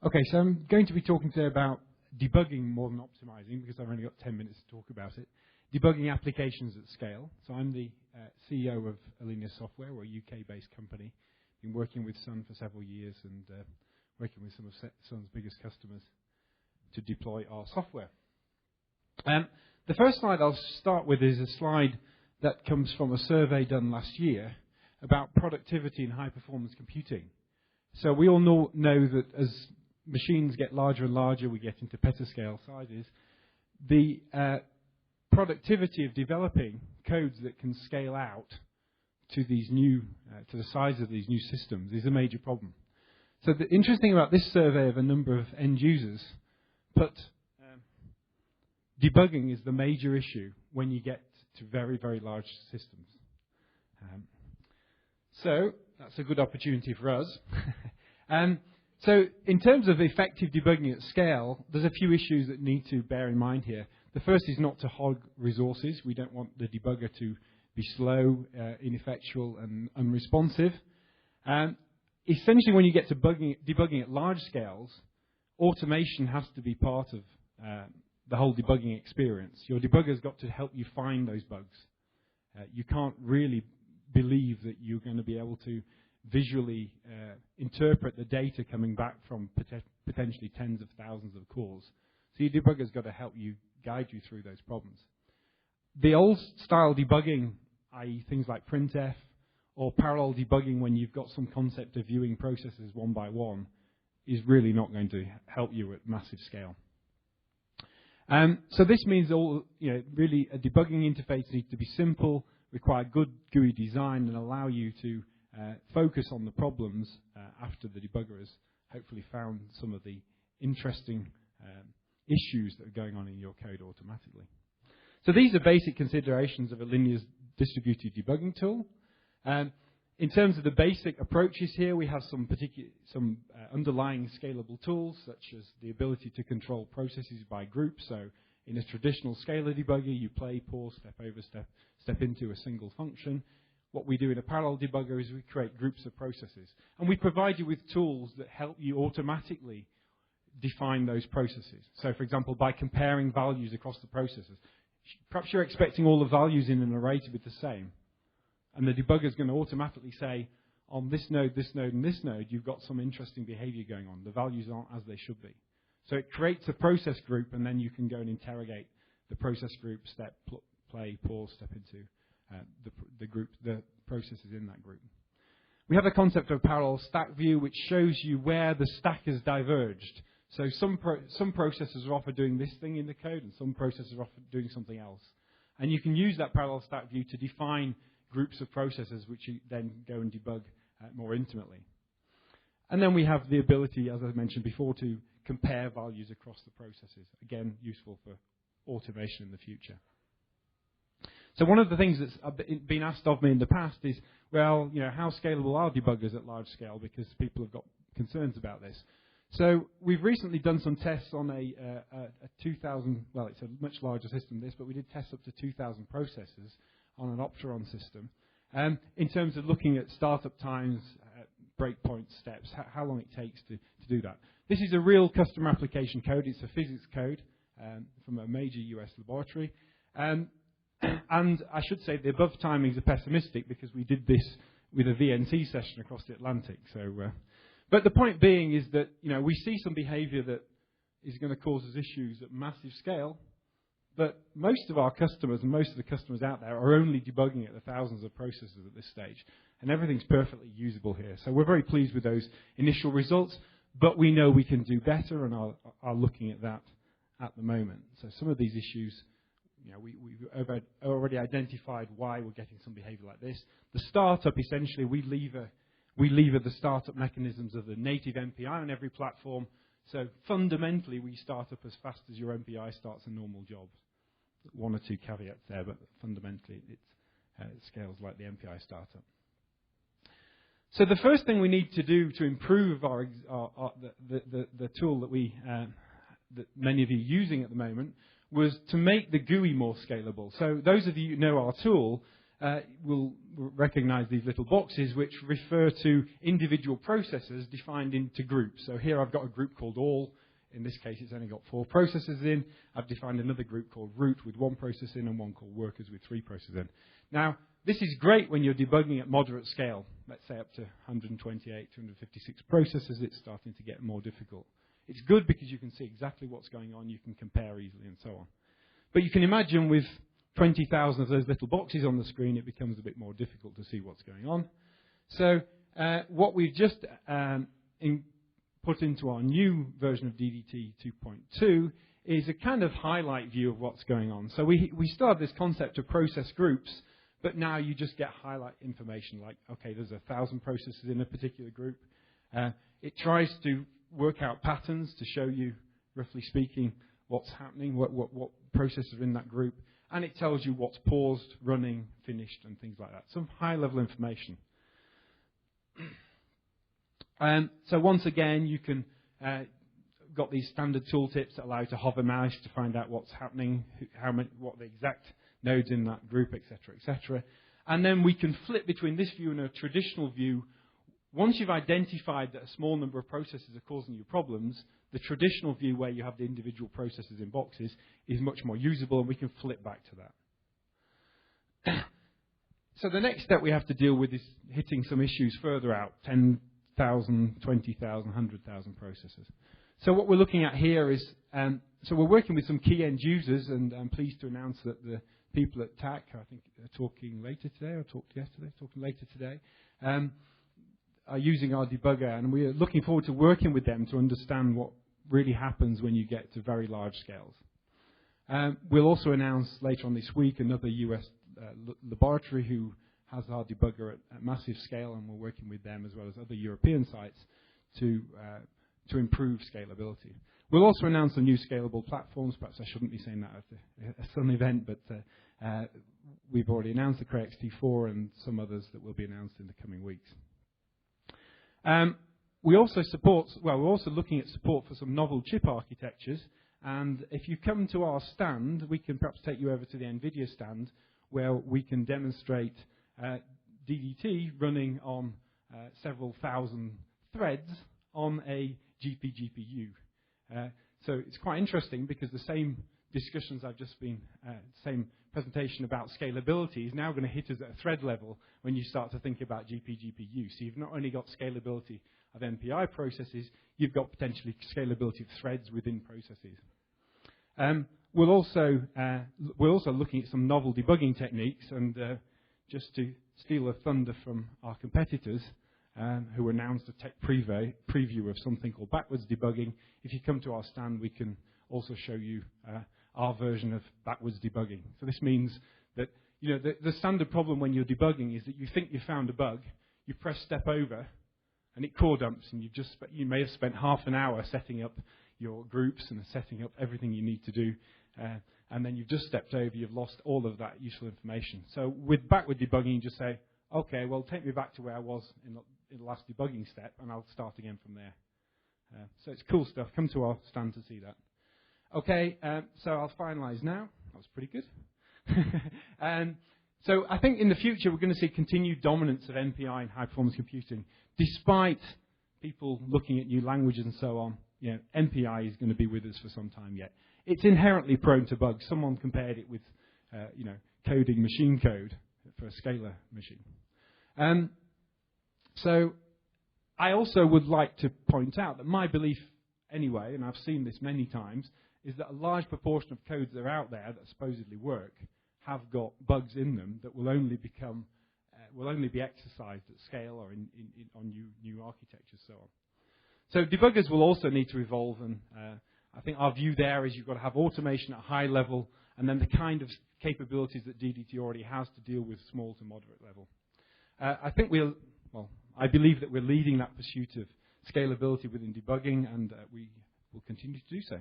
Okay, so I'm going to be talking today about debugging more than optimizing, because I've only got 10 minutes to talk about it. Debugging applications at scale. So I'm the CEO of Allinea Software. We're a UK-based company. Been working with Sun for several years and working with some of Sun's biggest customers to deploy our software. The first slide I'll start with is a slide that comes from a survey done last year about productivity in high-performance computing. So we all know that as machines get larger and larger, we get into petascale sizes. The productivity of developing codes that can scale out to these new, to the size of these new systems is a major problem. So the interesting about this survey of a number of end users put debugging is the major issue when you get to very, very large systems. So that's a good opportunity for us. So in terms of effective debugging at scale, there's a few issues that need to bear in mind here. The first is not to hog resources. We don't want the debugger to be slow, ineffectual, and unresponsive. Essentially, when you get to debugging at large scales, automation has to be part of the whole debugging experience. Your debugger's got to help you find those bugs. You can't really believe that you're going to be able to visually interpret the data coming back from potentially tens of thousands of cores. So your debugger's got to help you, guide you through those problems. The old style debugging, i.e. things like printf, or parallel debugging when you've got some concept of viewing processes one by one, is really not going to help you at massive scale. So this means really a debugging interface needs to be simple, require good GUI design, and allow you to focus on the problems after the debugger has hopefully found some of the interesting issues that are going on in your code automatically. So these are basic considerations of Allinea's distributed debugging tool. In terms of the basic approaches here, we have some underlying scalable tools, such as the ability to control processes by group. So in a traditional scalar debugger, you play, pause, step over, step into a single function. What we do in a parallel debugger is we create groups of processes. And we provide you with tools that help you automatically define those processes. So, for example, by comparing values across the processes. Perhaps you're expecting all the values in an array to be the same. And the debugger is going to automatically say, on this node, and this node, you've got some interesting behavior going on. The values aren't as they should be. So it creates a process group, and then you can go and interrogate the process group, step, play, pause, step into the processes in that group. We have a concept of parallel stack view, which shows you where the stack has diverged. So some processes are often doing this thing in the code, and some processes are often doing something else. And you can use that parallel stack view to define groups of processes, which you then go and debug more intimately. And then we have the ability, as I mentioned before, to compare values across the processes. Again, useful for automation in the future. So one of the things that's been asked of me in the past is, well, how scalable are debuggers at large scale? Because people have got concerns about this. So we've recently done some tests on a 2,000, well, it's a much larger system than this, but we did tests up to 2,000 processes on an Opteron system, in terms of looking at startup times, breakpoint steps, how long it takes to do that. This is a real customer application code. It's a physics code from a major US laboratory. And I should say the above timings are pessimistic because we did this with a VNC session across the Atlantic. So, but the point being is that we see some behavior that is going to cause us issues at massive scale. But most of our customers and most of the customers out there are only debugging at the thousands of processes at this stage. And everything's perfectly usable here. So we're very pleased with those initial results. But we know we can do better and are looking at that at the moment. So some of these issues, we've already identified why we're getting some behavior like this. The startup, essentially, we lever the startup mechanisms of the native MPI on every platform. So fundamentally, we start up as fast as your MPI starts a normal job. One or two caveats there, but fundamentally it scales like the MPI startup. So the first thing we need to do to improve the tool that many of you are using at the moment was to make the GUI more scalable. So those of you who know our tool, will recognize these little boxes which refer to individual processes defined into groups. So here I've got a group called all. In this case, it's only got 4 processes in. I've defined another group called root with 1 process in and one called workers with 3 processes in. Now, this is great when you're debugging at moderate scale. Let's say up to 128, 256 processes, it's starting to get more difficult. It's good because you can see exactly what's going on. You can compare easily and so on. But you can imagine with 20,000 of those little boxes on the screen, it becomes a bit more difficult to see what's going on. So what we've just put into our new version of DDT 2.2 is a kind of highlight view of what's going on. So we still have this concept of process groups, but now you just get highlight information like, okay, there's 1,000 processes in a particular group. It tries to work out patterns to show you, roughly speaking, what's happening, what processes are in that group, and it tells you what's paused, running, finished, and things like that. Some high-level information. So once again, you can got these standard tooltips that allow you to hover mouse to find out what's happening, what the exact nodes in that group, etc., etc. And then we can flip between this view and a traditional view. Once you've identified that a small number of processes are causing you problems, the traditional view where you have the individual processes in boxes is much more usable, and we can flip back to that. So the next step we have to deal with is hitting some issues further out, 10,000, 20,000, 100,000 processes. So what we're looking at here is, so we're working with some key end users, and I'm pleased to announce that the people at TAC, I think are talking later today, or talked yesterday, talking later today, are using our debugger, and we are looking forward to working with them to understand what really happens when you get to very large scales. We'll also announce later on this week another US laboratory who has our debugger at massive scale, and we're working with them as well as other European sites to improve scalability. We'll also announce the new scalable platforms. Perhaps I shouldn't be saying that at a Sun event, but we've already announced the Cray XT4 and some others that will be announced in the coming weeks. We're also looking at support for some novel chip architectures. And if you come to our stand, we can perhaps take you over to the NVIDIA stand, where we can demonstrate DDT running on several thousand threads on a GPGPU. So it's quite interesting because the same discussions I've just been, same presentation about scalability is now going to hit us at a thread level when you start to think about GPGPU. So you've not only got scalability of MPI processes, you've got potentially scalability of threads within processes. We're also looking at some novel debugging techniques, and just to steal a thunder from our competitors, who announced a tech preview of something called backwards debugging. If you come to our stand, we can also show you our version of backwards debugging. So this means that the standard problem when you're debugging is that you think you found a bug, you press step over, and it core dumps, and you may have spent half an hour setting up your groups and setting up everything you need to do, and then you've just stepped over, you've lost all of that useful information. So with backward debugging, you just say, okay, well, take me back to where I was in the last debugging step, and I'll start again from there. So it's cool stuff. Come to our stand to see that. Okay, so I'll finalize now. That was pretty good. So I think in the future we're going to see continued dominance of MPI in high-performance computing. Despite people looking at new languages and so on, MPI is going to be with us for some time yet. It's inherently prone to bugs. Someone compared it with, coding machine code for a scalar machine. So I also would like to point out that my belief anyway, and I've seen this many times, is that a large proportion of codes that are out there that supposedly work have got bugs in them that will only be exercised at scale or on new architectures, so on. So debuggers will also need to evolve, and I think our view there is you've got to have automation at a high level, and then the kind of capabilities that DDT already has to deal with small to moderate level. I believe that we're leading that pursuit of scalability within debugging, and we will continue to do so.